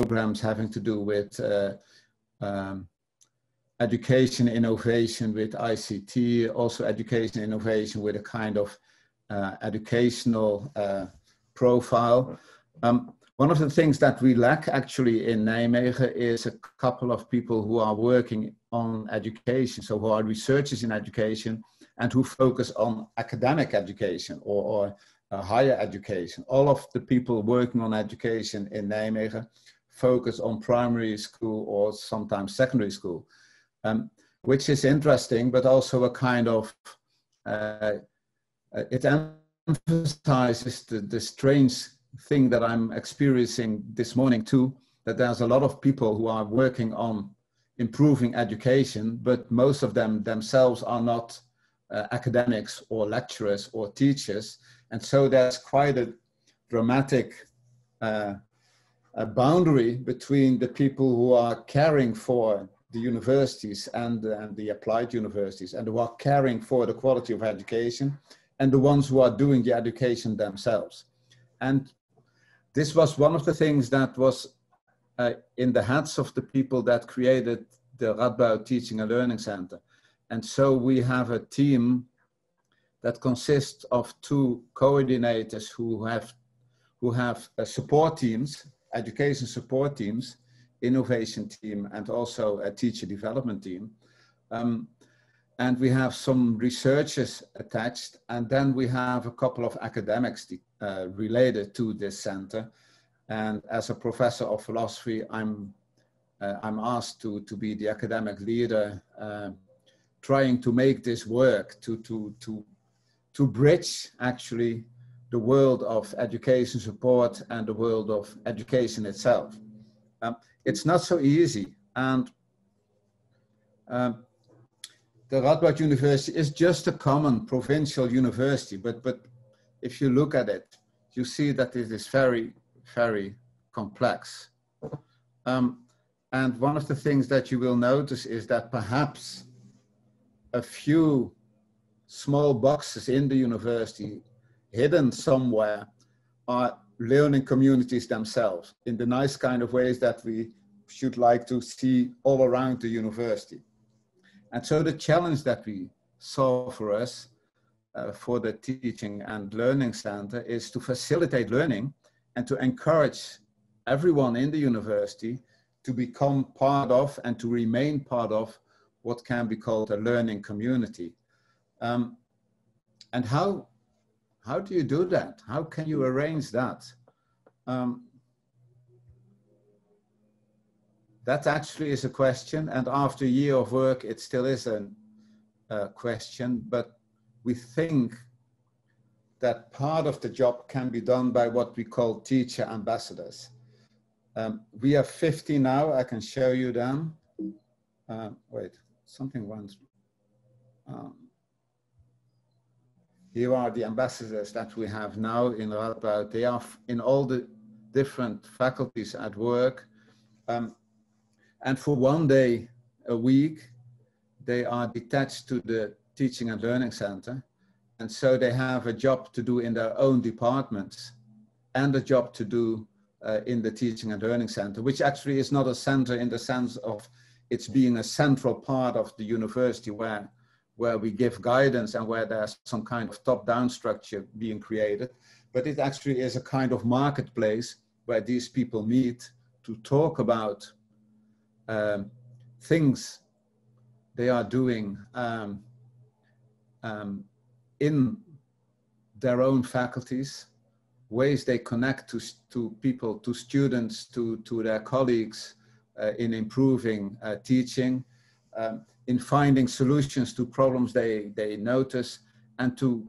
programs having to do with education innovation with ICT, also education innovation with a kind of educational profile. One of the things that we lack actually in Nijmegen is a couple of people who are working on education, so who are researchers in education and who focus on academic education or higher education. All of the people working on education in Nijmegen focus on primary school or sometimes secondary school, which is interesting, but also a kind of, it emphasizes the strange thing that I'm experiencing this morning too, that there's a lot of people who are working on improving education, but most of them themselves are not academics or lecturers or teachers. And so there's quite a dramatic a boundary between the people who are caring for the universities and the applied universities and who are caring for the quality of education and the ones who are doing the education themselves. And this was one of the things that was in the heads of the people that created the Radboud Teaching and Learning Center. And so we have a team that consists of 2 coordinators who have support teams, education support teams, innovation team, and also a teacher development team. And we have some researchers attached, and then we have a couple of academics related to this center. And as a professor of philosophy, I'm asked to be the academic leader, trying to make this work, to bridge actually the world of education support and the world of education itself. It's not so easy, and the Radboud University is just a common provincial university, but if you look at it, you see that it is very, very complex. And one of the things that you will notice is that perhaps a few small boxes in the university hidden somewhere are learning communities themselves in the nice kind of ways that we should like to see all around the university. And so the challenge that we saw for us for the Teaching and Learning Center is to facilitate learning and to encourage everyone in the university to become part of and to remain part of what can be called a learning community. And how do you do that? How can you arrange that? That actually is a question, and after a year of work, it still is a question, but we think that part of the job can be done by what we call teacher ambassadors. We have 50 now, I can show you them. Wait, something went. Here are the ambassadors that we have now in Radboud. They are in all the different faculties at work. And for one day a week, they are detached to the Teaching and Learning Center. And so they have a job to do in their own departments and a job to do in the Teaching and Learning Center, which actually is not a center in the sense of it's being a central part of the university where we give guidance and where there's some kind of top-down structure being created, but it actually is a kind of marketplace where these people meet to talk about things they are doing in their own faculties, ways they connect to people, to students, to their colleagues in improving teaching, in finding solutions to problems they notice, and to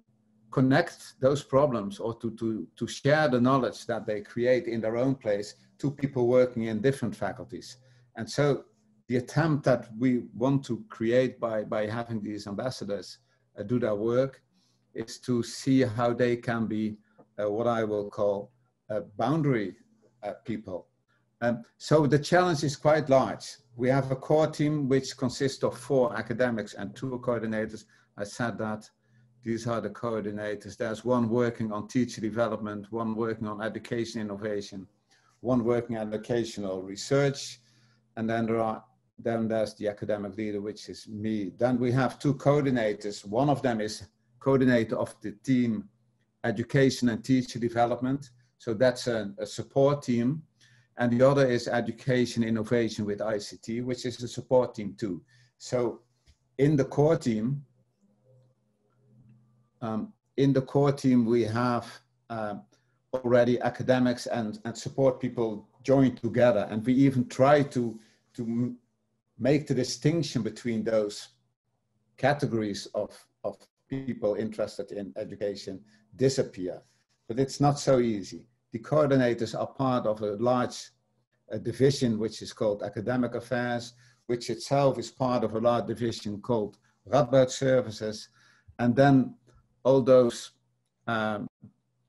connect those problems or to share the knowledge that they create in their own place to people working in different faculties. And so the attempt that we want to create by having these ambassadors do their work is to see how they can be what I will call boundary people. So the challenge is quite large. We have a core team which consists of 4 academics and 2 coordinators. I said that these are the coordinators. There's one working on teacher development, one working on education innovation, one working at vocational research, and then there's the academic leader, which is me. Then we have two coordinators. One of them is coordinator of the team education and teacher development. So that's a support team. And the other is education innovation with ICT, which is a support team too. So in the core team, we have already academics and support people joined together. And we even try to make the distinction between those categories of people interested in education disappear. But it's not so easy. The coordinators are part of a large division which is called Academic Affairs, which itself is part of a large division called Radboud Services. And then all those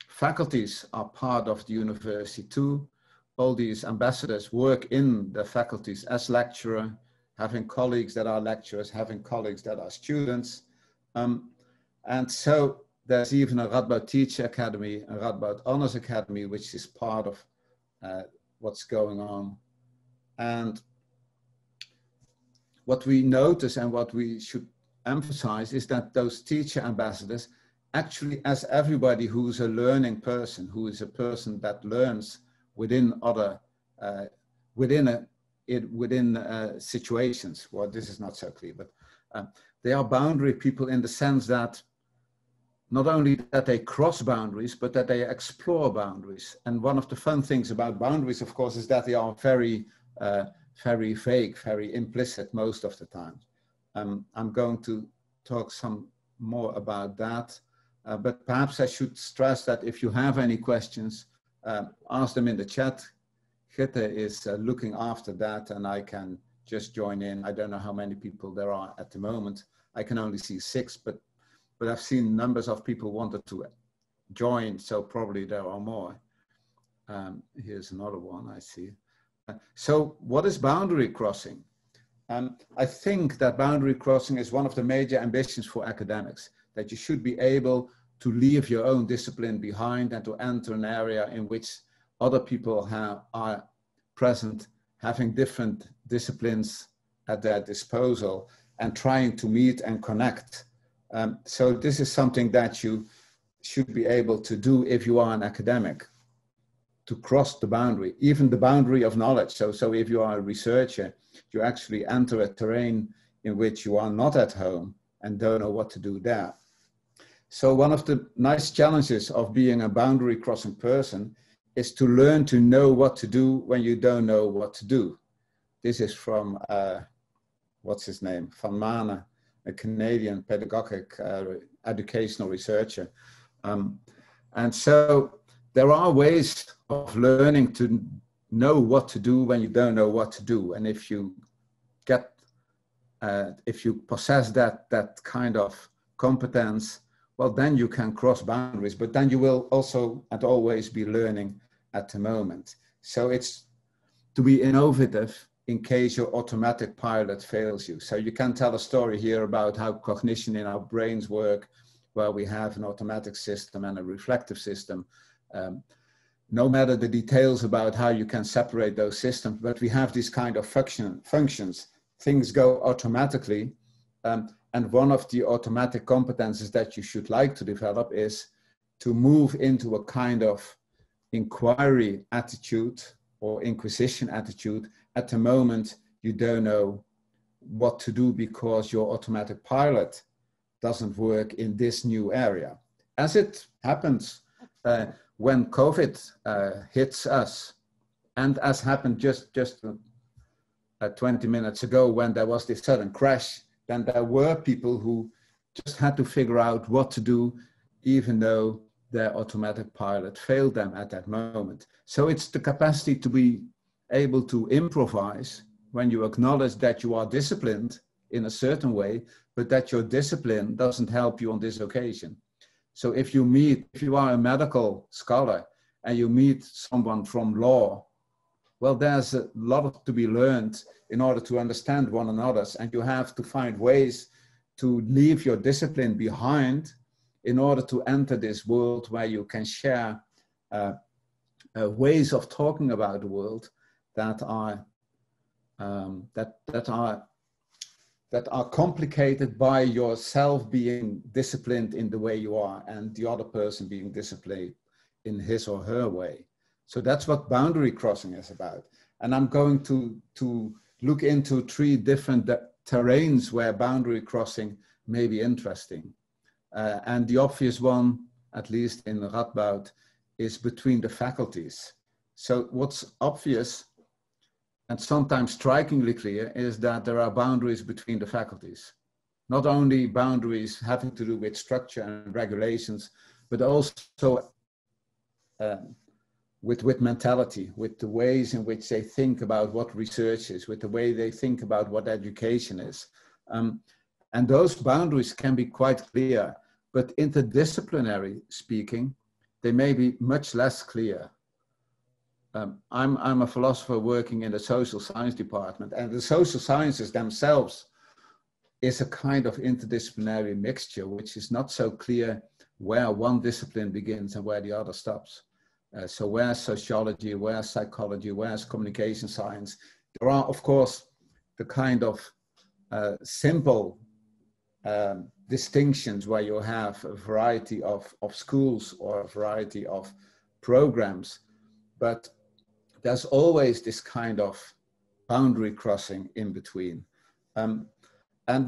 faculties are part of the university too. All these ambassadors work in the faculties as lecturer, having colleagues that are lecturers, having colleagues that are students. And so there's even a Radboud Teacher Academy, a Radboud Honors Academy, which is part of what's going on. And what we notice and what we should emphasize is that those teacher ambassadors, actually, as everybody who's a learning person, who is a person that learns within other, within situations, well, this is not so clear, but they are boundary people in the sense that not only that they cross boundaries, but that they explore boundaries. And one of the fun things about boundaries, of course, is that they are very, very vague, very implicit most of the time. I'm going to talk some more about that, but perhaps I should stress that if you have any questions, ask them in the chat. Gitte is looking after that, and I can just join in. I don't know how many people there are at the moment. I can only see 6, but I've seen numbers of people wanted to join, so probably there are more. Here's another one I see. So what is boundary crossing? I think that boundary crossing is one of the major ambitions for academics, that you should be able to leave your own discipline behind and to enter an area in which other people are present, having different disciplines at their disposal and trying to meet and connect. So this is something that you should be able to do if you are an academic, to cross the boundary, even the boundary of knowledge. So if you are a researcher, you actually enter a terrain in which you are not at home and don't know what to do there. So one of the nice challenges of being a boundary crossing person is to learn to know what to do when you don't know what to do. This is from, what's his name? Van Manen, a Canadian pedagogic educational researcher. And so there are ways of learning to know what to do when you don't know what to do. And if you get, if you possess that kind of competence, well, then you can cross boundaries, but then you will also and always be learning at the moment. So it's to be innovative in case your automatic pilot fails you. So you can tell a story here about how cognition in our brains work, where we have an automatic system and a reflective system. No matter the details about how you can separate those systems, but we have these kind of functions. Things go automatically. And one of the automatic competences that you should like to develop is to move into a kind of inquiry attitude or inquisition attitude. At the moment, you don't know what to do because your automatic pilot doesn't work in this new area. As it happens when COVID hits us, and as happened just 20 minutes ago when there was this sudden crash, then there were people who just had to figure out what to do, even though their automatic pilot failed them at that moment. So it's the capacity to be able to improvise when you acknowledge that you are disciplined in a certain way, but that your discipline doesn't help you on this occasion. So if you are a medical scholar and you meet someone from law, well, there's a lot to be learned in order to understand one another, and you have to find ways to leave your discipline behind in order to enter this world where you can share ways of talking about the world that are complicated by yourself being disciplined in the way you are and the other person being disciplined in his or her way. So that's what boundary crossing is about. And I'm going to look into 3 different terrains where boundary crossing may be interesting. And the obvious one, at least in Radboud, is between the faculties. So what's obvious and sometimes strikingly clear is that there are boundaries between the faculties. Not only boundaries having to do with structure and regulations, but also with mentality, with the ways in which they think about what research is, with the way they think about what education is. And those boundaries can be quite clear, but interdisciplinary speaking, they may be much less clear. I'm a philosopher working in the social science department, and the social sciences themselves is a kind of interdisciplinary mixture, which is not so clear where one discipline begins and where the other stops. So where's sociology, where's psychology, where's communication science? There are, of course, the kind of simple distinctions where you have a variety of schools or a variety of programs, but there's always this kind of boundary crossing in between. And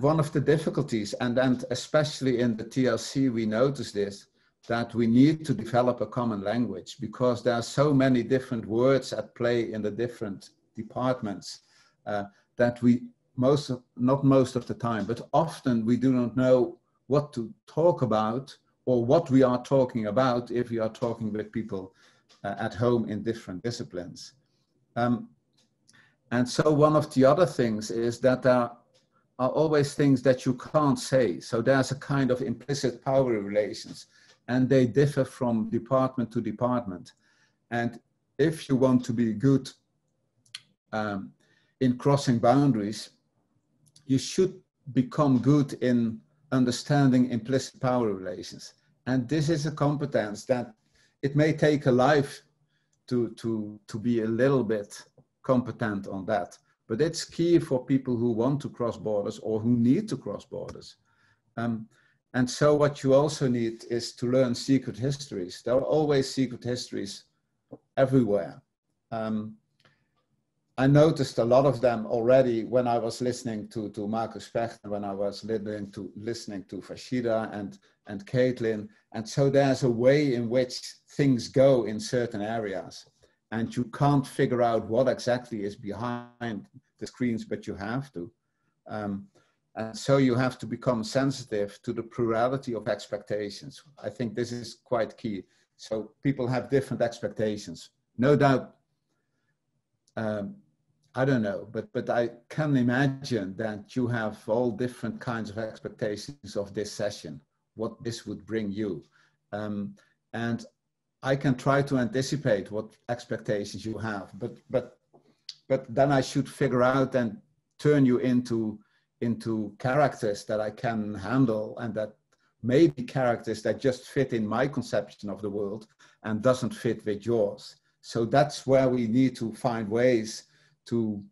one of the difficulties, and especially in the TLC, we notice this, that we need to develop a common language because there are so many different words at play in the different departments that we not most of the time, but often we do not know what to talk about or what we are talking about if we are talking with people at home in different disciplines. And so one of the other things is that there are always things that you can't say. So there's a kind of implicit power relations, and they differ from department to department. And if you want to be good in crossing boundaries, you should become good in understanding implicit power relations. And this is a competence that it may take a life to be a little bit competent on that. But it's key for people who want to cross borders or who need to cross borders. And so what you also need is to learn secret histories. There are always secret histories everywhere. I noticed a lot of them already when I was listening to Marcus Pecht, and when I was listening to Fashida and Caitlin. And so there's a way in which things go in certain areas. And you can't figure out what exactly is behind the screens, but you have to. And so you have to become sensitive to the plurality of expectations. I think this is quite key. So people have different expectations. No doubt, I don't know, but I can imagine that you have all different kinds of expectations of this session, what this would bring you. And I can try to anticipate what expectations you have, but then I should figure out and turn you into characters that I can handle, and that may be characters that just fit in my conception of the world and doesn't fit with yours. So that's where we need to find ways to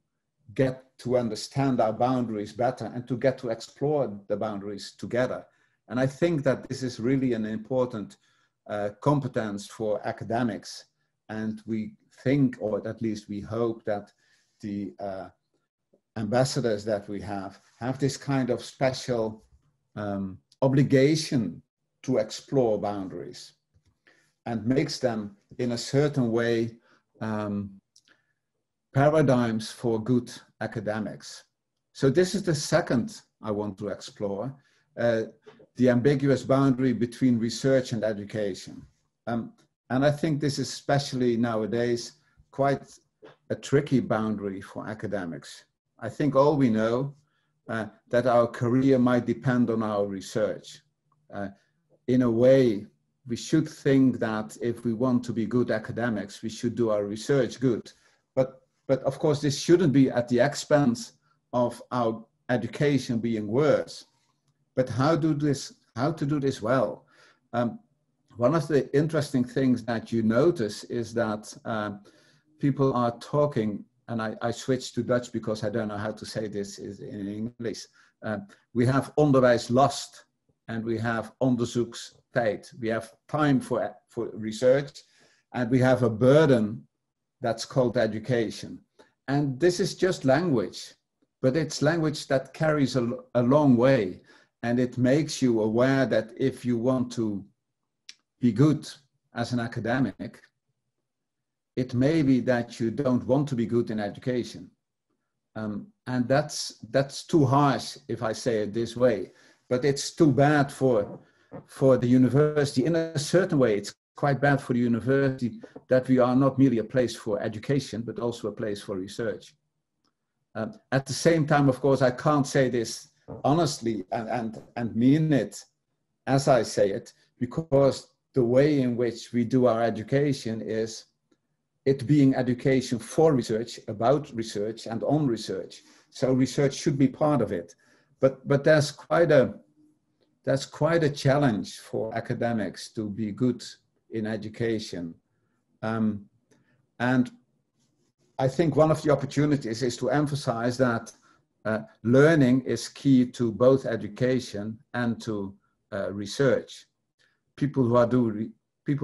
get to understand our boundaries better and to get to explore the boundaries together. And I think that this is really an important competence for academics. And we think, or at least we hope, that the ambassadors that we have this kind of special obligation to explore boundaries and makes them in a certain way paradigms for good academics. So this is the second I want to explore, the ambiguous boundary between research and education. And I think this is especially nowadays quite a tricky boundary for academics. I think all we know that our career might depend on our research. In a way, we should think that if we want to be good academics, we should do our research good. But of course, this shouldn't be at the expense of our education being worse. But how to do this well? one of the interesting things that you notice is that people are talking, and I switched to Dutch because I don't know how to say this in English. We have onderwijslast and we have onderzoekstijd. We have time for research, and we have a burden that's called education. And this is just language, but it's language that carries a long way. And it makes you aware that if you want to be good as an academic, it may be that you don't want to be good in education. And that's too harsh if I say it this way, but it's too bad for the university. In a certain way, it's quite bad for the university that we are not merely a place for education, but also a place for research. At the same time, of course, I can't say this honestly and mean it as I say it, because the way in which we do our education is it being education for research, about research and on research. So research should be part of it. But there's quite a challenge for academics to be good in education. And I think one of the opportunities is to emphasize that learning is key to both education and to research. People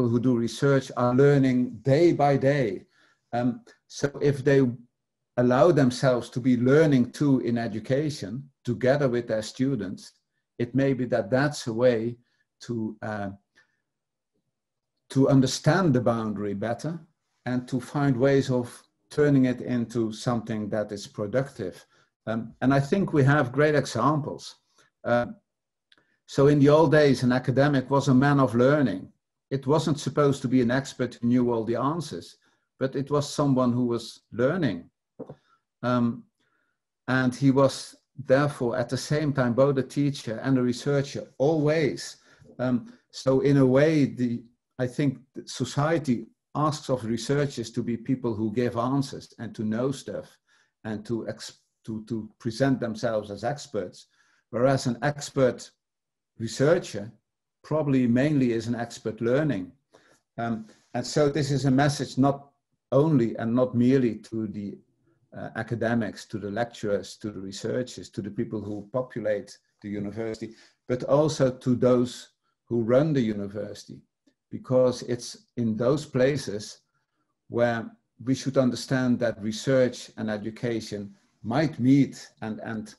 who do research are learning day by day. So if they allow themselves to be learning too in education together with their students, it may be that that's a way to understand the boundary better and to find ways of turning it into something that is productive. And I think we have great examples. So in the old days, an academic was a man of learning. It wasn't supposed to be an expert who knew all the answers, but it was someone who was learning. And he was therefore at the same time both a teacher and a researcher, always. So in a way, I think society asks of researchers to be people who give answers and to know stuff and to present themselves as experts, whereas an expert researcher probably mainly is an expert learning. And so this is a message not only and not merely to the academics, to the lecturers, to the researchers, to the people who populate the university, but also to those who run the university, because it's in those places where we should understand that research and education might meet and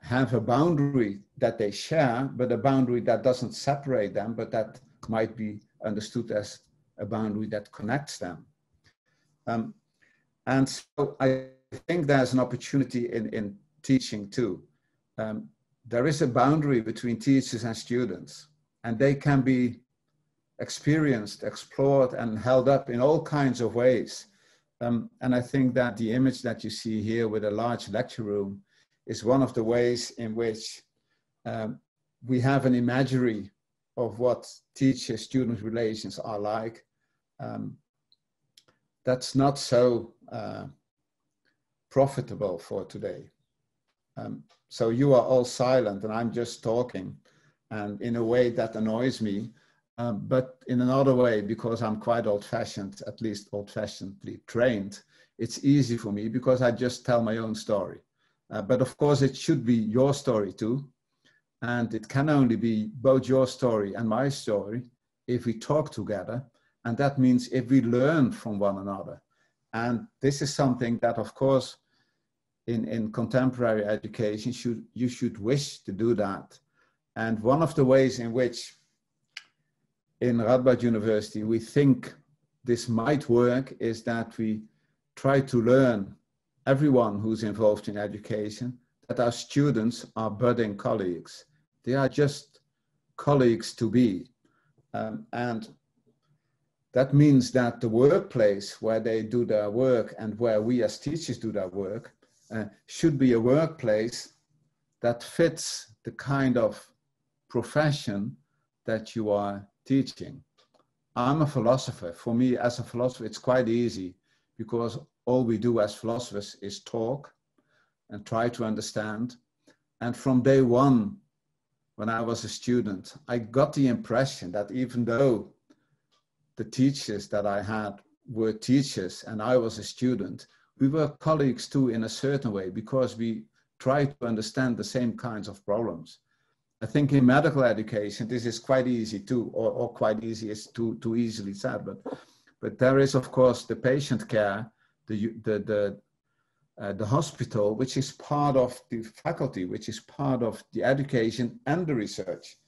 have a boundary that they share, but a boundary that doesn't separate them, but that might be understood as a boundary that connects them. And so I think there's an opportunity in teaching too. There is a boundary between teachers and students, and they can be experienced, explored, and held up in all kinds of ways. And I think that the image that you see here with a large lecture room is one of the ways in which we have an imagery of what teacher-student relations are like. That's not so profitable for today. So you are all silent and I'm just talking, and in a way that annoys me, but in another way, because I'm quite old-fashioned, at least old-fashionedly trained, it's easy for me because I just tell my own story. But of course it should be your story too. And it can only be both your story and my story if we talk together. And that means if we learn from one another. And this is something that, of course, in contemporary education, you should wish to do that. And one of the ways in which in Radboud University we think this might work is that we try to learn, everyone who's involved in education, that our students are budding colleagues. They are just colleagues to be. And that means that the workplace where they do their work and where we as teachers do their work should be a workplace that fits the kind of profession that you are teaching. I'm a philosopher. For me, as a philosopher, it's quite easy because all we do as philosophers is talk and try to understand. And from day one, when I was a student, I got the impression that even though the teachers that I had were teachers and I was a student, we were colleagues too in a certain way, because we tried to understand the same kinds of problems. I think in medical education, this is quite easy too, or quite easy is too easily said, but there is of course the patient care, the hospital, which is part of the faculty, which is part of the education and the research.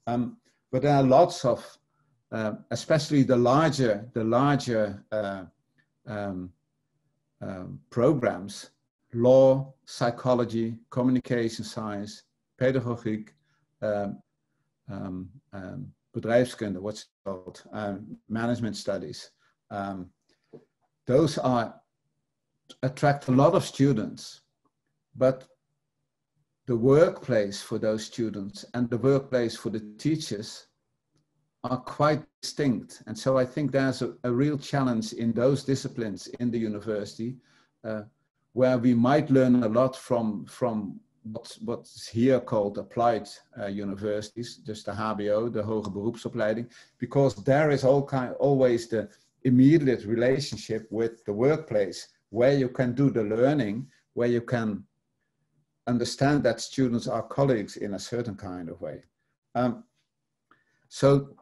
But there are lots of, especially the larger programs, law, psychology, communication science, pedagogiek, bedrijfskunde, what's it called, management studies. Those attract a lot of students, but the workplace for those students and the workplace for the teachers are quite distinct. And so I think there's a real challenge in those disciplines in the university, where we might learn a lot from what's here called applied universities, just the HBO, the hoge beroepsopleiding, because there is always the immediate relationship with the workplace, where you can do the learning, where you can understand that students are colleagues in a certain kind of way. So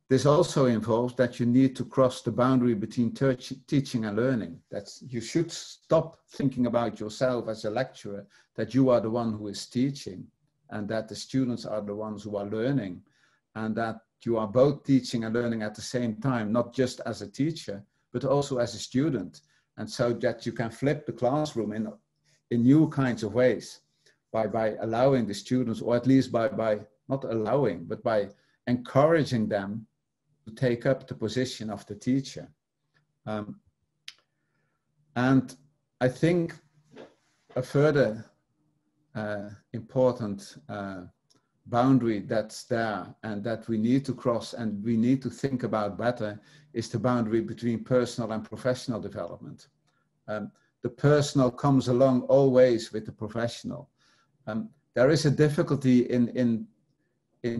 this also involves that you need to cross the boundary between teaching and learning. You should stop thinking about yourself as a lecturer, that you are the one who is teaching and that the students are the ones who are learning, and that you are both teaching and learning at the same time, not just as a teacher, but also as a student. And so that you can flip the classroom in new kinds of ways by allowing the students, or at least by not allowing, but by encouraging them to take up the position of the teacher. And I think a further important boundary that's there and that we need to cross and we need to think about better is the boundary between personal and professional development. The personal comes along always with the professional. There is a difficulty in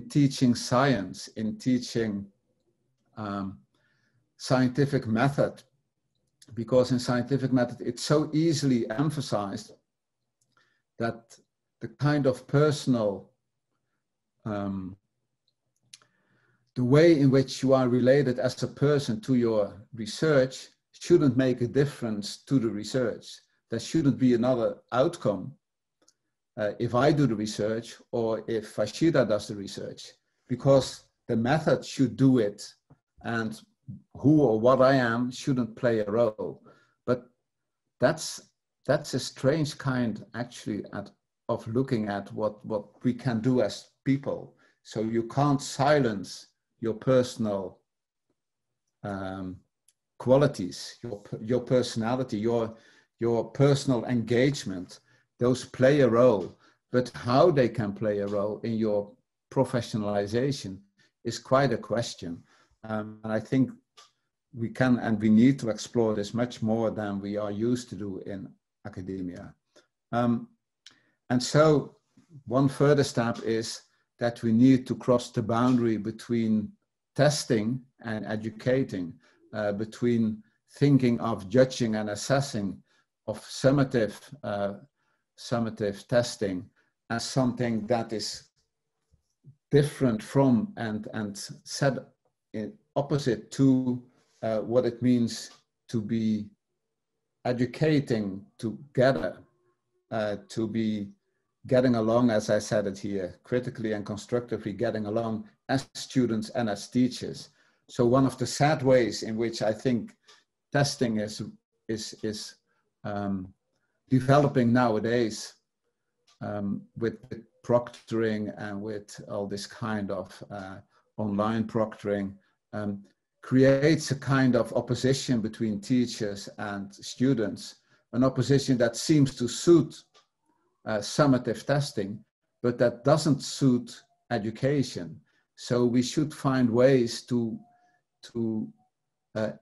teaching science, in teaching scientific method, because in scientific method it's so easily emphasized that the kind of personal, the way in which you are related as a person to your research shouldn't make a difference to the research. There shouldn't be another outcome if I do the research or if Fashida does the research, because the method should do it and who or what I am shouldn't play a role. But that's a strange kind actually of looking at what we can do as people. So you can't silence your personal qualities, your personality, your personal engagement. Those play a role, but how they can play a role in your professionalization is quite a question. And I think we can and we need to explore this much more than we are used to do in academia. And so one further step is that we need to cross the boundary between testing and educating, between thinking of judging and assessing, of summative testing as something that is different from and set in opposite to what it means to be educating together, to be getting along, as I said it here, critically and constructively getting along as students and as teachers. So one of the sad ways in which I think testing is developing nowadays, with proctoring and with all this kind of online proctoring, creates a kind of opposition between teachers and students, an opposition that seems to suit summative testing, but that doesn't suit education. So we should find ways to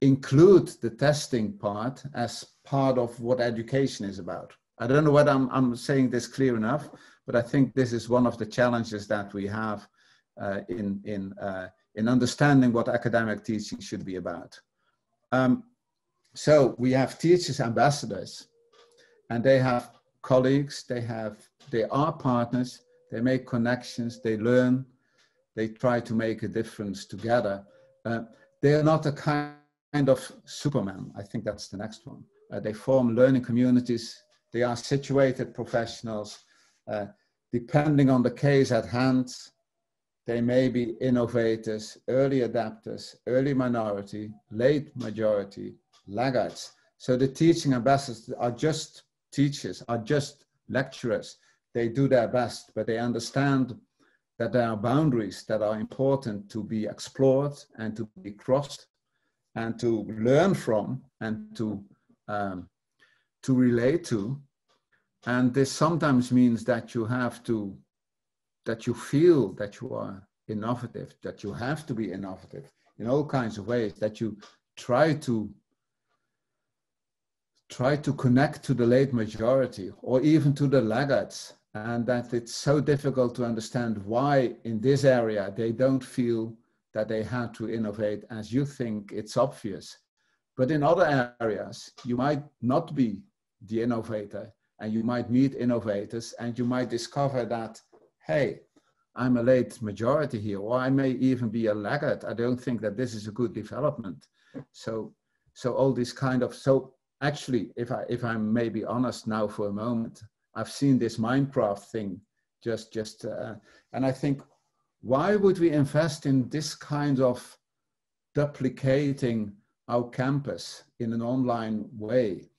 include the testing part as part of what education is about. I don't know whether I'm saying this clear enough, but I think this is one of the challenges that we have in in understanding what academic teaching should be about. So we have teachers ambassadors, and they have colleagues, they are partners, they make connections, they learn, they try to make a difference together. They are not a kind of Superman. I think that's the next one. They form learning communities. They are situated professionals. Depending on the case at hand, they may be innovators, early adapters, early minority, late majority, laggards. So the teaching ambassadors are just teachers, are just lecturers. They do their best, but they understand that there are boundaries that are important to be explored and to be crossed and to learn from and to relate to. And this sometimes means that you have to, that you feel that you are innovative, that you have to be innovative in all kinds of ways, that you try to connect to the late majority or even to the laggards, and that it's so difficult to understand why in this area they don't feel that they have to innovate as you think it's obvious. But in other areas, you might not be the innovator, and you might meet innovators, and you might discover that, hey, I'm a late majority here, or I may even be a laggard. I don't think that this is a good development. So all this kind of, so actually, if I'm maybe honest now for a moment, I've seen this Minecraft thing and I think, why would we invest in this kind of duplicating our campus in an online way?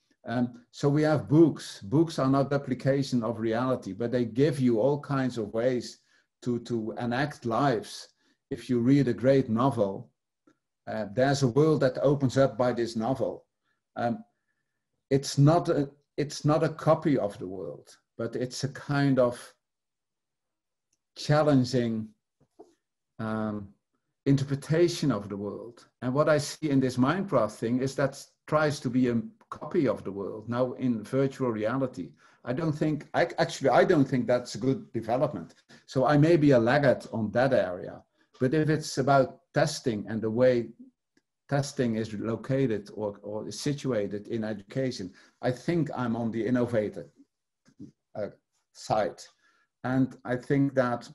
So we have books. Books are not duplication of reality, but they give you all kinds of ways to enact lives. If you read a great novel, there's a world that opens up by this novel. It's not a copy of the world, but it's a kind of challenging interpretation of the world. And what I see in this Minecraft thing is that tries to be a copy of the world now in virtual reality. I don't think that's a good development. So I may be a laggard on that area, but if it's about testing and the way testing is located or is situated in education, I think I'm on the innovator side. And I think that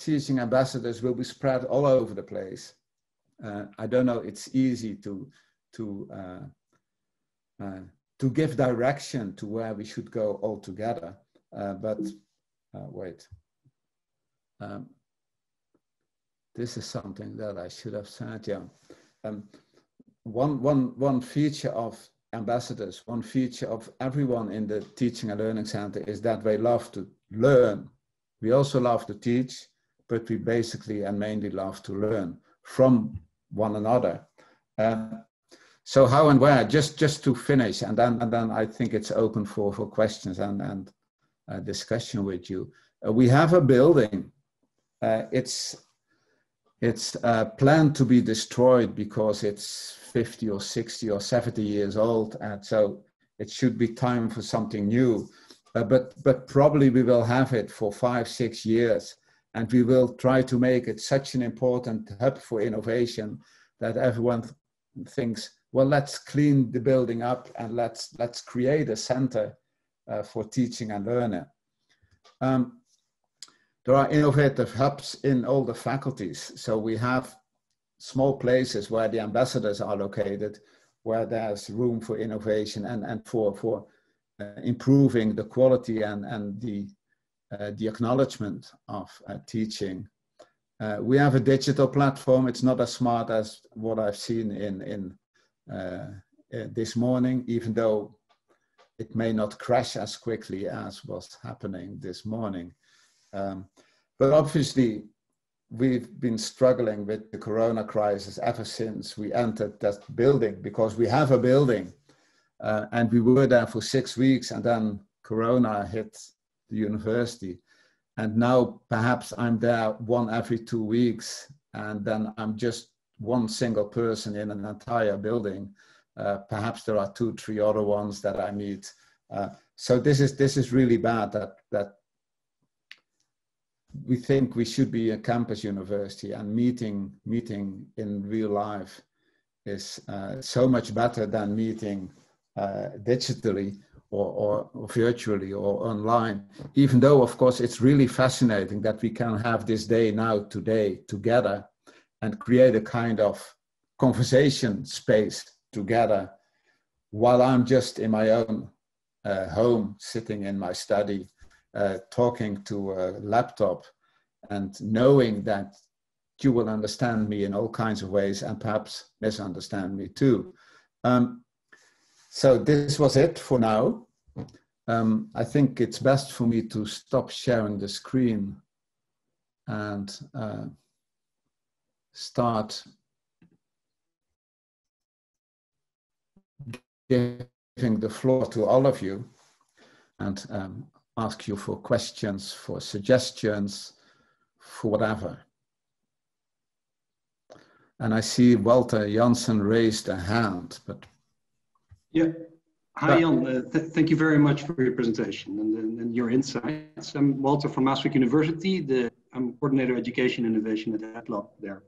teaching ambassadors will be spread all over the place. I don't know, it's easy to give direction to where we should go all together. Wait. This is something that I should have said, yeah. One feature of ambassadors, one feature of everyone in the Teaching and Learning Center is that we love to learn. We also love to teach, but we basically and mainly love to learn from one another. So how and where, just to finish, and then I think it's open for questions and discussion with you. We have a building. It's planned to be destroyed because it's 50 or 60 or 70 years old, and so it should be time for something new. But probably we will have it for 5-6 years, and we will try to make it such an important hub for innovation that everyone thinks, well, let's clean the building up and let's create a center for teaching and learning. There are innovative hubs in all the faculties. So we have small places where the ambassadors are located, where there's room for innovation and for improving the quality and the acknowledgement of teaching. We have a digital platform. It's not as smart as what I've seen in this morning, even though it may not crash as quickly as was happening this morning. But obviously, we've been struggling with the Corona crisis ever since we entered that building, because we have a building and we were there for 6 weeks, and then Corona hit the university. And now perhaps I'm there 1 every 2 weeks, and then I'm just one single person in an entire building. Perhaps there are 2-3 other ones that I meet. So this is really bad that we think we should be a campus university, and meeting in real life is so much better than meeting digitally or virtually or online, even though of course it's really fascinating that we can have this day now today together and create a kind of conversation space together while I'm just in my own home, sitting in my study, talking to a laptop, and knowing that you will understand me in all kinds of ways and perhaps misunderstand me too. So this was it for now. I think it's best for me to stop sharing the screen and start giving the floor to all of you and ask you for questions, for suggestions, for whatever. And I see Walter Janssen raised a hand, but... Yeah. Hi, Jan. Thank you very much for your presentation and your insights. I'm Walter from Radboud University. I'm Coordinator Education Innovation at Radboud there.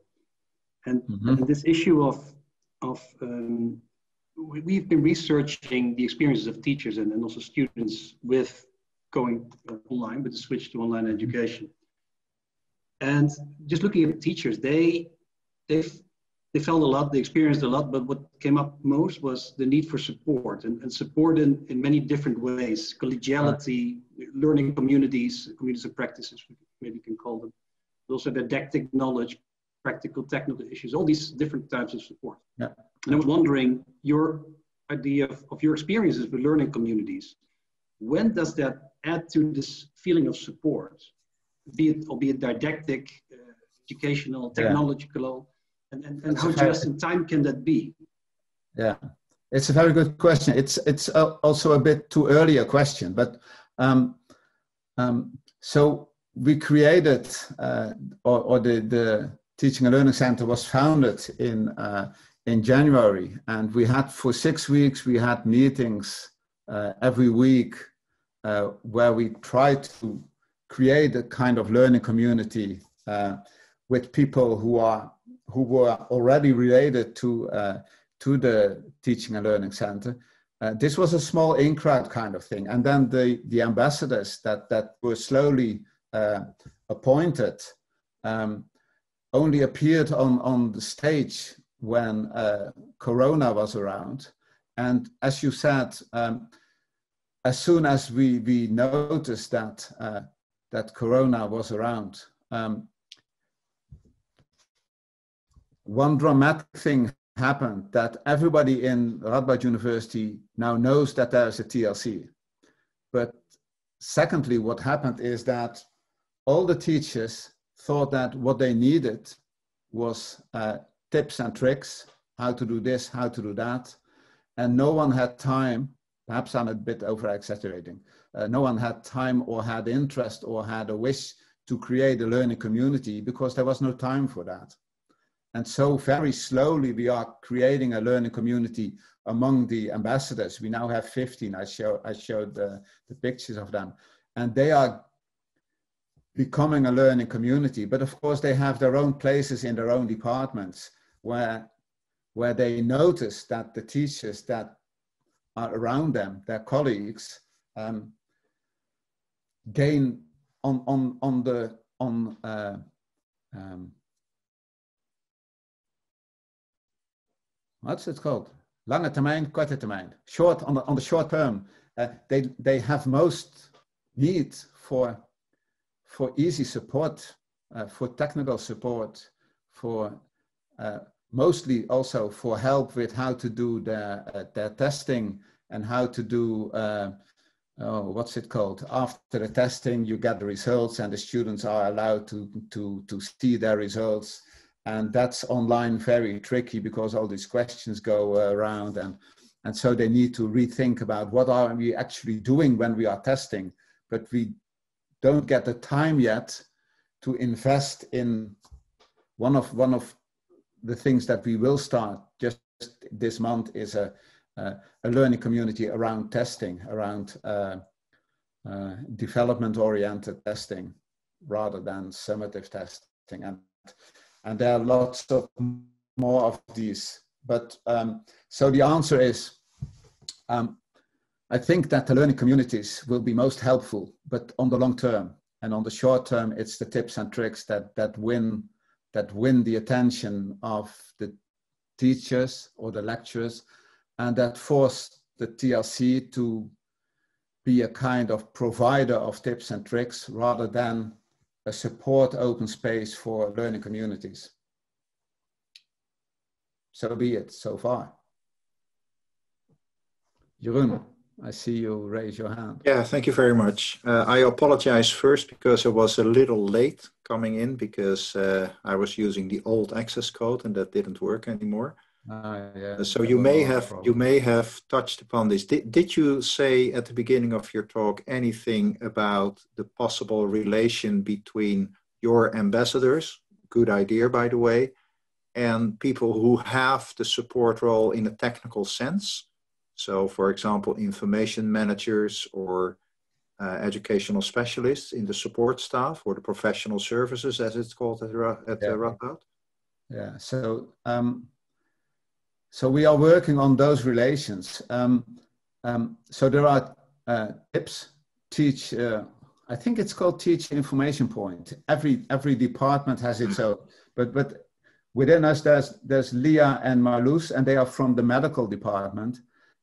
And, and this issue of we've been researching the experiences of teachers and also students with going online, with the switch to online education. And just looking at teachers, they felt a lot, they experienced a lot, but what came up most was the need for support and support in many different ways. Collegiality, learning communities of practices, maybe you can call them. Also didactic knowledge, practical technical issues, all these different types of support. Yeah. And I was wondering, your idea of your experiences with learning communities, when does that add to this feeling of support, albeit didactic, educational, technological, and how just in time can that be? Yeah, it's a very good question. It's also a bit too early a question, but so we created, or the Teaching and Learning Center was founded in January, and we had for 6 weeks we had meetings every week where we tried to create a kind of learning community with people who were already related to the Teaching and Learning Center. This was a small in-crowd kind of thing. And then the ambassadors that were slowly appointed only appeared on the stage when Corona was around. And as you said, as soon as we noticed that Corona was around, one dramatic thing happened, that everybody in Radboud University now knows that there is a TLC. But secondly, what happened is that all the teachers thought that what they needed was tips and tricks, how to do this, how to do that. And no one had time, perhaps I'm a bit over-exaggerating, no one had time or had interest or had a wish to create a learning community because there was no time for that. And so very slowly we are creating a learning community among the ambassadors. We now have 15, I showed the pictures of them. And they are becoming a learning community. But of course they have their own places in their own departments where they notice that the teachers that are around them, their colleagues, gain what's it called? Lange termijn, korte termijn. Short, on the short term, they have most need for easy support, for technical support, for mostly also for help with how to do their testing and how to do, what's it called? After the testing, you get the results and the students are allowed to see their results. And that's online very tricky because all these questions go around, and so they need to rethink about what are we actually doing when we are testing, but we don't get the time yet to invest in one of the things that we will start just this month is a learning community around testing, around development-oriented testing. rather than summative testing. And there are lots of more of these. But so the answer is, I think that the learning communities will be most helpful, but on the long term. And on the short term, it's the tips and tricks that win the attention of the teachers or the lecturers, and that force the TLC to be a kind of provider of tips and tricks rather than a support open space for learning communities. So be it so far. Jeroen, I see you raise your hand. Yeah, thank you very much. I apologize first because I was a little late coming in because I was using the old access code and that didn't work anymore. Yeah, so you may have touched upon this. Did you say at the beginning of your talk anything about the possible relation between your ambassadors, good idea by the way, and people who have the support role in a technical sense? So, for example, information managers or educational specialists in the support staff or the professional services, as it's called at Radboud? Yeah, so we are working on those relations. So there are tips, I think it's called Teach Information Point. Every department has its own, but within us there's Leah and Marloes, and they are from the medical department.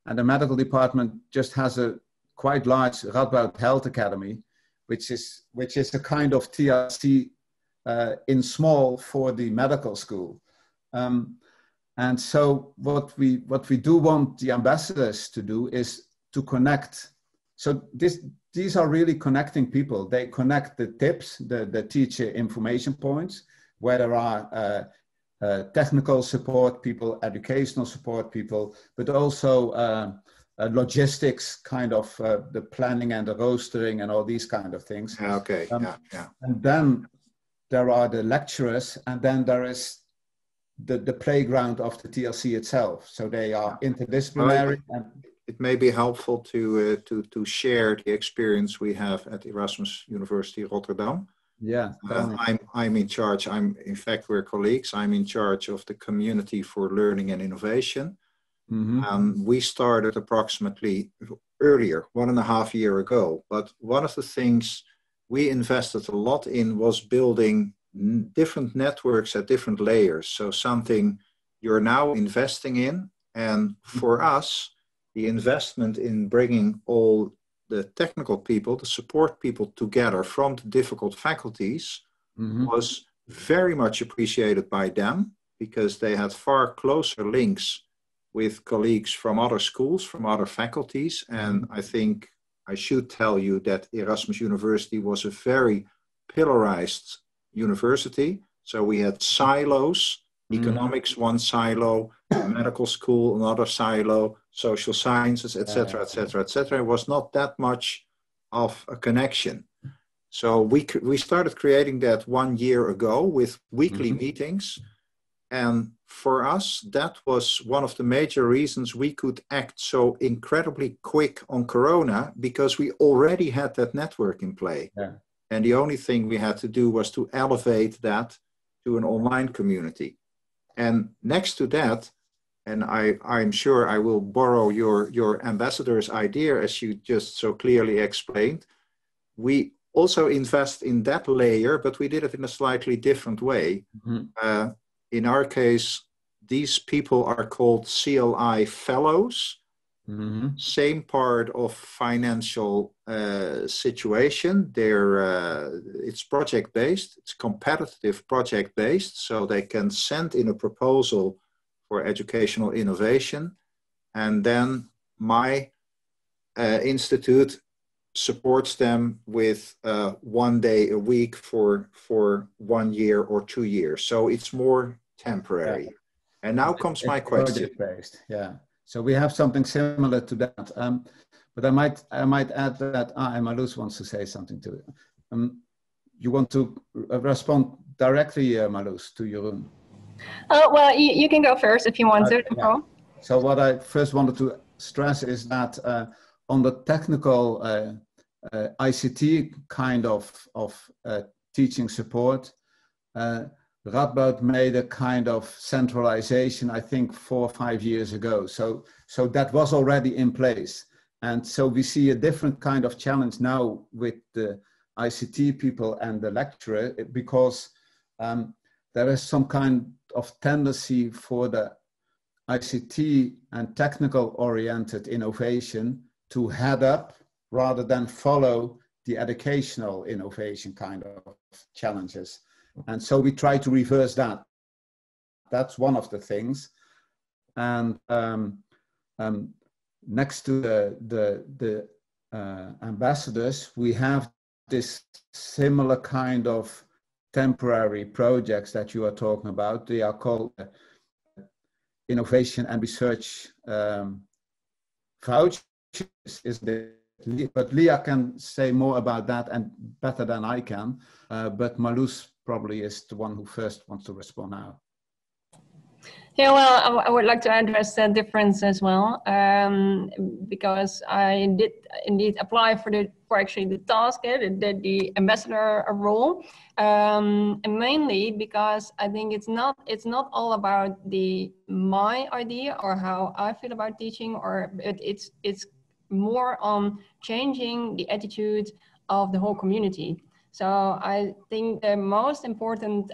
And the medical department just has a quite large Radboud Health Academy, which is a kind of TLC in small for the medical school. And so what we do want the ambassadors to do is to connect. So these are really connecting people. They connect the tips, the teacher information points, where there are technical support people, educational support people, but also logistics, kind of the planning and the rostering and all these kind of things. Okay, And then there are the lecturers, and then there is the playground of the TLC itself. So they are interdisciplinary. It may be helpful to share the experience we have at Erasmus University Rotterdam. Yeah, I'm in charge. In fact, we're colleagues. I'm in charge of the community for learning and innovation. Mm-hmm. We started approximately earlier, 1.5 years ago. But one of the things we invested a lot in was building different networks at different layers. So something you're now investing in. And for us, the investment in bringing all the technical people, the support people together from the difficult faculties was very much appreciated by them because they had far closer links with colleagues from other schools, from other faculties. And I think I should tell you that Erasmus University was a very pillarized university. So we had silos, economics, one silo, medical school, another silo, social sciences, etc., etc., etc. It was not that much of a connection. So we started creating that 1 year ago with weekly meetings. And for us, that was one of the major reasons we could act so incredibly quick on Corona, because we already had that network in play. Yeah. And the only thing we had to do was to elevate that to an online community. And next to that, and I'm sure I will borrow your ambassador's idea, as you just so clearly explained, we also invest in that layer, but we did it in a slightly different way. In our case, these people are called CLI fellows. Same part of financial situation. It's project-based, it's competitive project-based, so they can send in a proposal for educational innovation. And then my institute supports them with 1 day a week for 1 year or 2 years. So it's more temporary. Yeah. And now comes my question. Project-based, yeah. So we have something similar to that, but I might add that Marloes wants to say something to it. You want to respond directly, Marloes, to Jeroen? Well, you can go first if you want to. Yeah. So what I first wanted to stress is that on the technical ICT kind of teaching support. Radboud made a kind of centralization, I think 4 or 5 years ago. So that was already in place. And so we see a different kind of challenge now with the ICT people and the lecturer, because there is some kind of tendency for the ICT and technical oriented innovation to head up rather than follow the educational innovation kind of challenges. And so we try to reverse that. That's one of the things. And next to the ambassadors, we have this similar kind of temporary projects that you are talking about. They are called innovation and research vouchers. But Leah can say more about that and better than I can. But Marloes probably is the one who first wants to respond now. Yeah, well, I would like to address that difference as well, because I did indeed apply for actually the task, the ambassador role, and mainly because I think it's not all about my idea or how I feel about teaching, or it's more on changing the attitude of the whole community. So I think the most important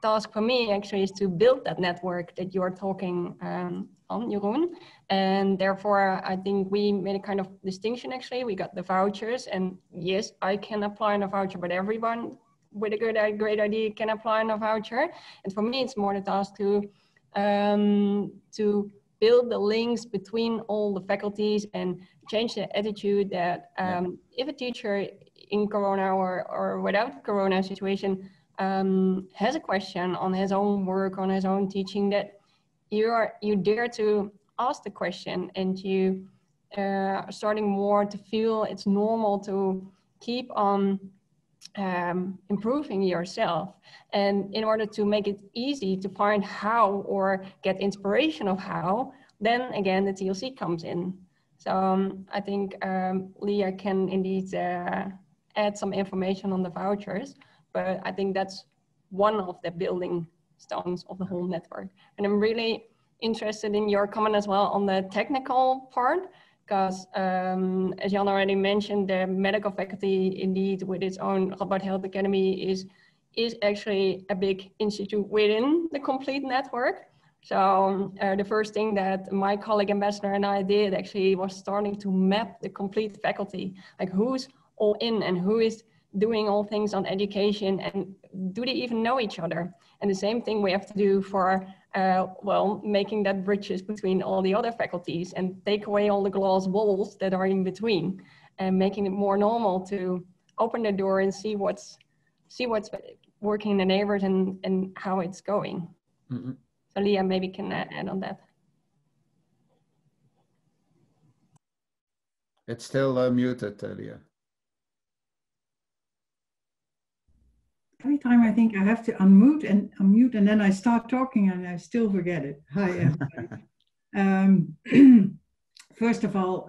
task for me actually is to build that network that you're talking on, Jeroen. And therefore, I think we made a kind of distinction actually. We got the vouchers, and yes, I can apply on a voucher, but everyone with a great idea can apply on a voucher. And for me, it's more the task to build the links between all the faculties and change the attitude that if a teacher in Corona or without Corona situation has a question on his own work, on his own teaching, that you dare to ask the question, and you are starting more to feel it's normal to keep on improving yourself. And in order to make it easy to find how or get inspiration of how, then again the TLC comes in. So I think Leah can indeed add some information on the vouchers, but I think that's one of the building stones of the whole network. And I'm really interested in your comment as well on the technical part, because as Jan already mentioned, the medical faculty indeed with its own Radboud Health Academy is actually a big institute within the complete network. So the first thing that my colleague ambassador and I did actually was starting to map the complete faculty, like who's all in and who is doing all things on education, and do they even know each other? And the same thing we have to do for, well, making that bridges between all the other faculties and take away all the glass walls that are in between, and making it more normal to open the door and see what's working in the neighbors and how it's going. Mm-hmm. So Leah maybe can add on that. It's still muted, Leah. Every time I think I have to unmute and then I start talking and I still forget it. Hi, everybody. First of all,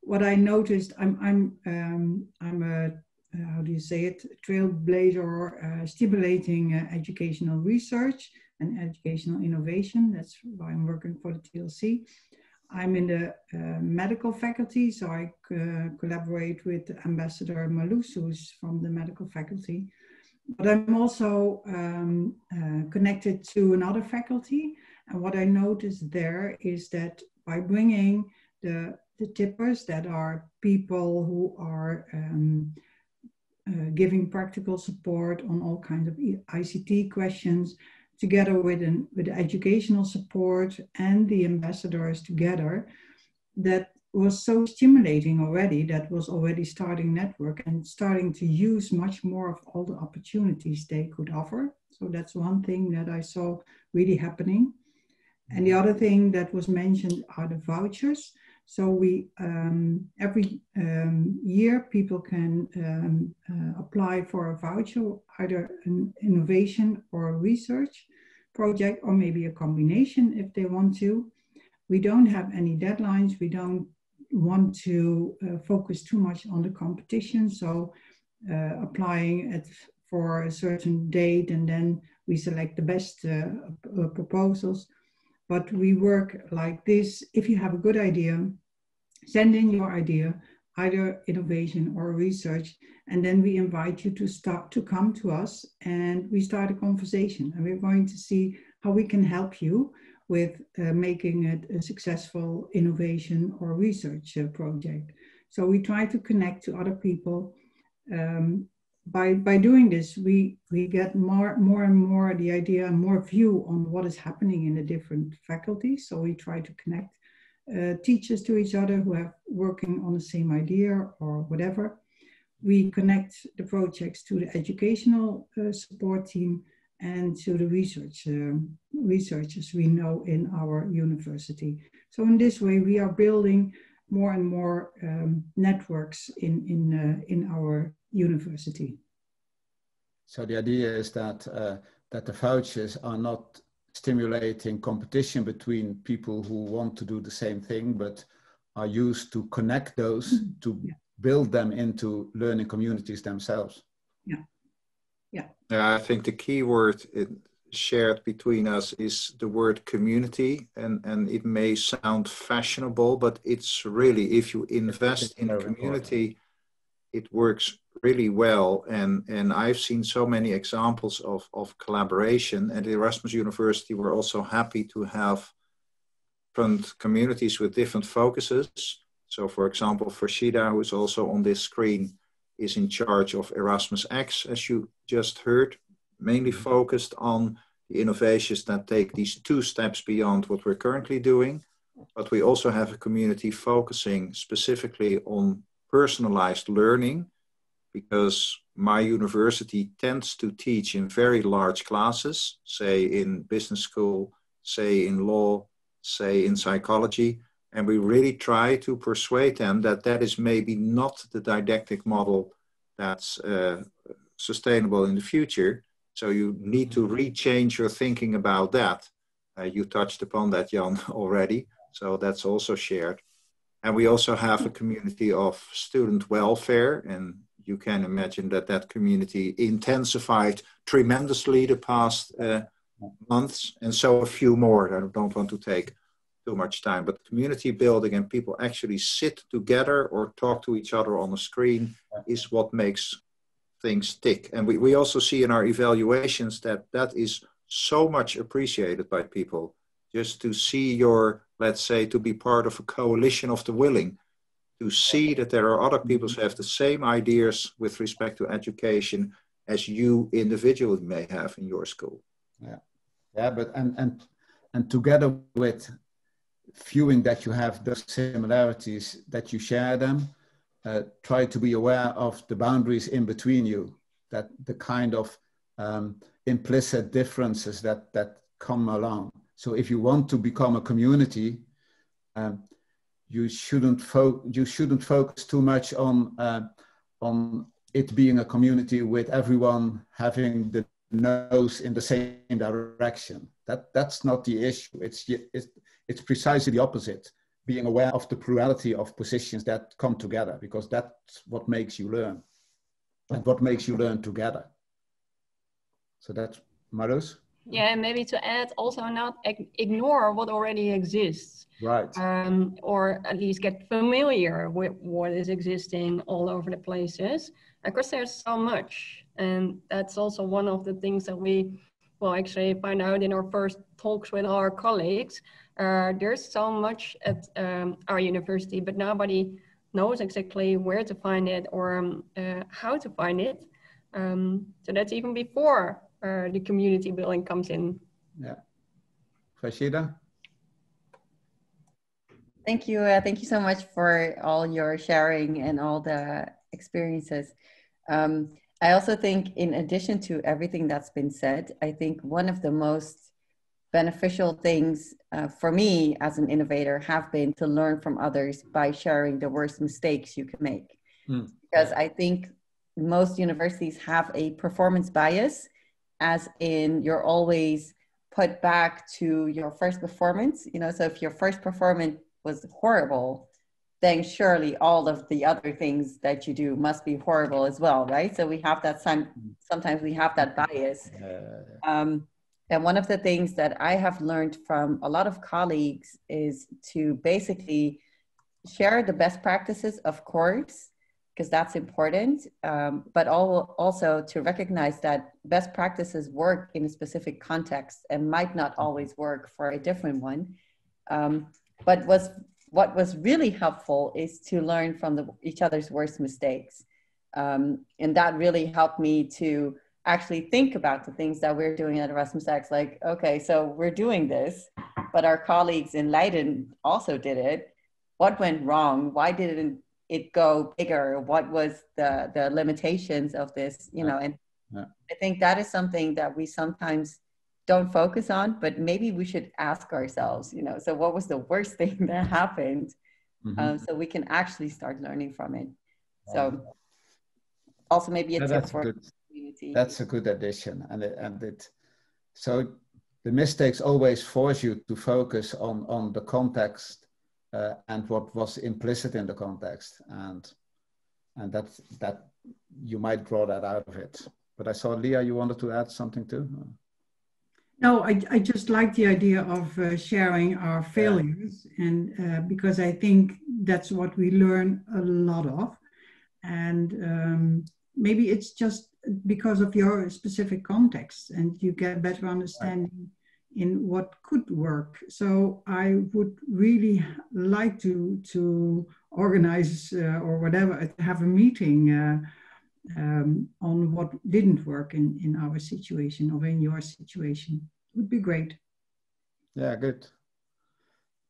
what I noticed, I'm a how do you say it, trailblazer, stimulating educational research and educational innovation. That's why I'm working for the TLC. I'm in the medical faculty, so I collaborate with Ambassador Marloes, who's from the medical faculty. But I'm also connected to another faculty. And what I noticed there is that by bringing the tippers, that are people who are giving practical support on all kinds of ICT questions, together with educational support and the ambassadors together, that was so stimulating already, that was already starting network and starting to use much more of all the opportunities they could offer. So that's one thing that I saw really happening. And the other thing that was mentioned are the vouchers. So we, every year people can apply for a voucher, either an innovation or a research project, or maybe a combination if they want to. We don't have any deadlines. We don't want to focus too much on the competition. So applying it for a certain date, and then we select the best proposals. But we work like this. If you have a good idea, send in your idea, either innovation or research, and then we invite you to come to us, and we start a conversation, and we're going to see how we can help you with making it a successful innovation or research project. So we try to connect to other people. By doing this, we get more and more the idea and more view on what is happening in the different faculties. So we try to connect teachers to each other who are working on the same idea or whatever. We connect the projects to the educational support team and to the researchers we know in our university. So in this way, we are building more and more networks in our university. So the idea is that the vouchers are not stimulating competition between people who want to do the same thing, but are used to connect those, to build them into learning communities themselves. Yeah, I think the key word shared between us is the word community, and it may sound fashionable, but it's really, if you invest in a community, it works really well. And I've seen so many examples of collaboration. At Erasmus University, we're also happy to have different communities with different focuses. So for example, Farshida, who is also on this screen, is in charge of Erasmus X, as you just heard, mainly focused on the innovations that take these 2 steps beyond what we're currently doing. But we also have a community focusing specifically on personalized learning, because my university tends to teach in very large classes, say in business school, say in law, say in psychology. And we really try to persuade them that that is maybe not the didactic model that's sustainable in the future. So you need to rechange your thinking about that. You touched upon that, Jan, already. So that's also shared. And we also have a community of student welfare. And you can imagine that that community intensified tremendously the past months. And so a few more. I don't want to take too much time, but community building and people actually sit together or talk to each other on a screen is what makes things tick. And we also see in our evaluations that that is so much appreciated by people, just to see your, let's say, to be part of a coalition of the willing, to see that there are other people who have the same ideas with respect to education as you individually may have in your school. Yeah, but and together with viewing that you have those similarities, that you share them, try to be aware of the boundaries in between you, that the kind of implicit differences that come along. So if you want to become a community, you shouldn't focus too much on it being a community with everyone having the nose in the same direction. That's not the issue. It's precisely the opposite. Being aware of the plurality of positions that come together, because that's what makes you learn, and what makes you learn together. So that's Marus. Yeah, and maybe to add, also not ignore what already exists. Right. Or at least get familiar with what is existing all over the places. Because there's so much. And that's also one of the things that we will actually find out in our first talks with our colleagues. There's so much at our university, but nobody knows exactly where to find it or how to find it. So that's even before the community building comes in. Yeah. Farshida? Thank you. Thank you so much for all your sharing and all the experiences. I also think, in addition to everything that's been said, I think one of the most beneficial things for me as an innovator have been to learn from others by sharing the worst mistakes you can make. Because I think most universities have a performance bias, as in you're always put back to your first performance. You know, so if your first performance was horrible, then surely all of the other things that you do must be horrible as well, right? So we have that sometimes we have that bias. And one of the things that I have learned from a lot of colleagues is to basically share the best practices, of course, because that's important, but also to recognize that best practices work in a specific context and might not always work for a different one. But what was really helpful is to learn from each other's worst mistakes. And that really helped me to actually think about the things that we're doing at Erasmus X, like, okay, so we're doing this, but our colleagues in Leiden also did it. What went wrong? Why didn't it go bigger? What was the limitations of this, you know? And I think that is something that we sometimes don't focus on, but maybe we should ask ourselves, you know, so what was the worst thing that happened? So we can actually start learning from it. So also maybe a tip for community. That's a good addition. So the mistakes always force you to focus on the context and what was implicit in the context, and that you might draw that out of it. But I saw, Leah, you wanted to add something too? No, I just like the idea of sharing our failures, and because I think that's what we learn a lot of. And maybe it's just because of your specific context and you get better understanding in what could work. So I would really like to organize or whatever, have a meeting on what didn't work in our situation or in your situation. It would be great. Yeah, good.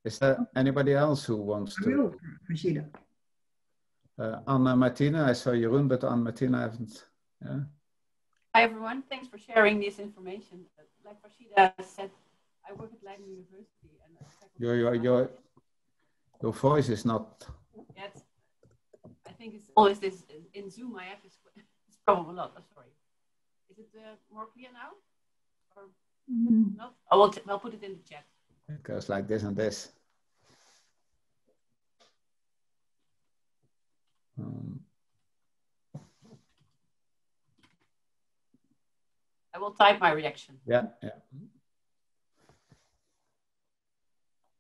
Is there anybody else who wants to? I will, Rashida. Anna-Martina, I saw Jeroen, but Anna-Martina haven't. Yeah. Hi everyone, thanks for sharing this information. Like Rashida said, I work at Leiden University. And your voice is not. Yes, I think it's always this in Zoom. I have this problem a lot. Oh, sorry. Is it more clear now? Or not? I'll put it in the chat. It goes like this and this. I will type my reaction. Yeah.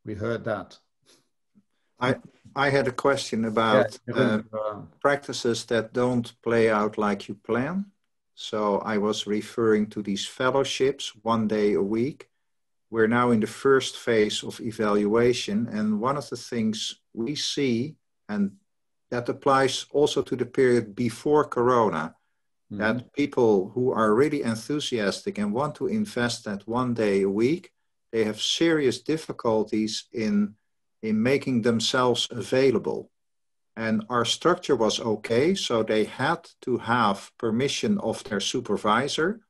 We heard that. I had a question about practices that don't play out like you plan. So I was referring to these fellowships 1 day a week. We're now in the first phase of evaluation. And one of the things we see, and that applies also to the period before Corona, that people who are really enthusiastic and want to invest that 1 day a week, they have serious difficulties in making themselves available. And our structure was okay, so they had to have permission of their supervisor.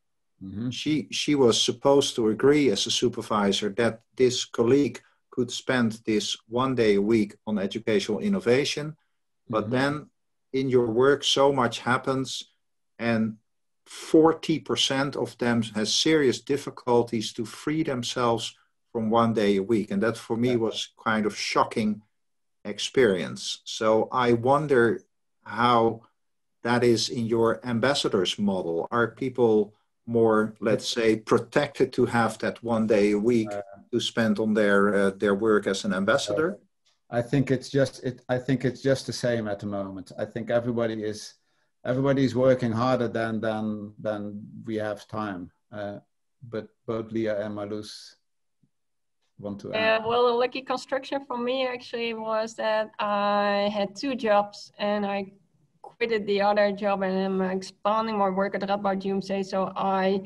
She was supposed to agree as a supervisor that this colleague could spend this 1 day a week on educational innovation. But then in your work, so much happens, and 40% of them has serious difficulties to free themselves from 1 day a week. And that for me was kind of shocking experience. So I wonder how that is in your ambassadors model. Are people more, let's say, protected to have that 1 day a week to spend on their work as an ambassador? I think it's just the same at the moment. I think everybody is working harder than we have time. But both Leah and Marloes want to add. Well, a lucky construction for me actually was that I had 2 jobs and I quitted the other job and I'm expanding my work at Radboud University. So I,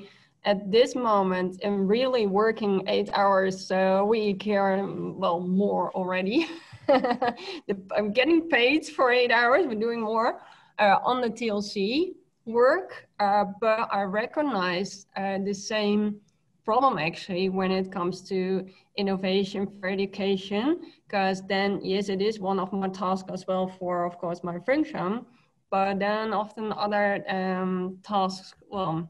at this moment, am really working 8 hours a week here, well, more already. I'm getting paid for 8 hours, we're doing more on the TLC work, but I recognize the same problem actually when it comes to innovation for education, because then, yes, it is one of my tasks as well for, of course, my function, but then often other tasks, well,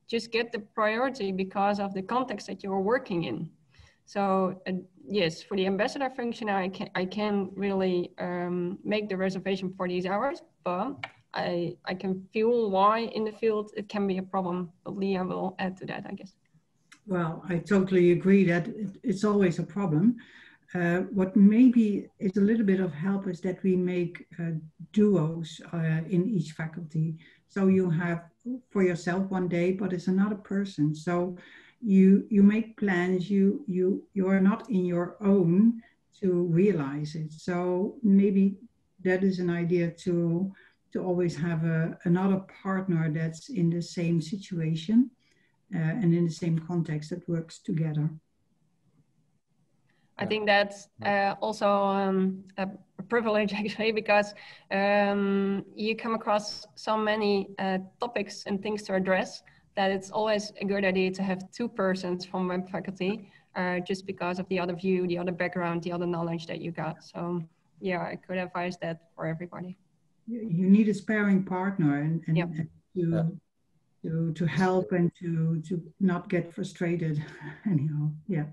just get the priority because of the context that you're working in. So yes, for the ambassador function, I can really make the reservation for these hours, but I can feel why in the field it can be a problem. But Leah will add to that, I guess. Well, I totally agree that it's always a problem. What maybe is a little bit of help is that we make duos in each faculty. So you have for yourself one day, but it's another person. So you make plans. You are not in your own to realize it. So maybe that is an idea to always have another partner that's in the same situation and in the same context that works together. I think that's also a privilege actually, because you come across so many topics and things to address that it's always a good idea to have two persons from one faculty, just because of the other view, the other background, the other knowledge that you got. So yeah, I could advise that for everybody. You need a sparring partner and to help and to not get frustrated. Anyhow, yeah.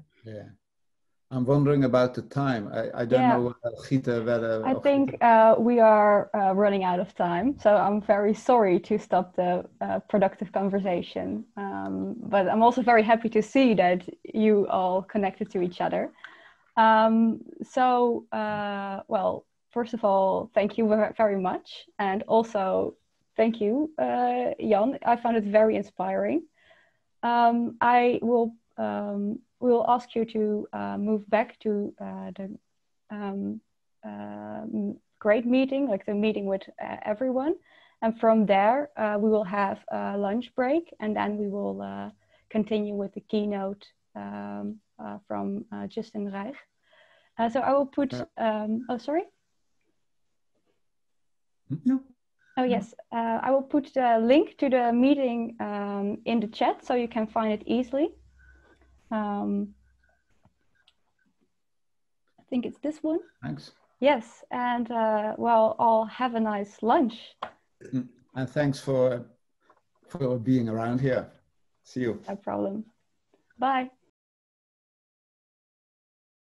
I'm wondering about the time. I don't know, Gitte, whether... I think we are running out of time, so I'm very sorry to stop the productive conversation. But I'm also very happy to see that you all connected to each other. Well, first of all, thank you very much. And also, thank you, Jan. I found it very inspiring. I will... we'll ask you to move back to the grade meeting, like the meeting with everyone. And from there, we will have a lunch break, and then we will continue with the keynote from Justin Reich. So I will put, oh, sorry? No. Oh, yes. I will put the link to the meeting in the chat so you can find it easily. I think it's this one. Thanks. Yes, and well, I'll have a nice lunch. And thanks for being around here. See you. No problem. Bye.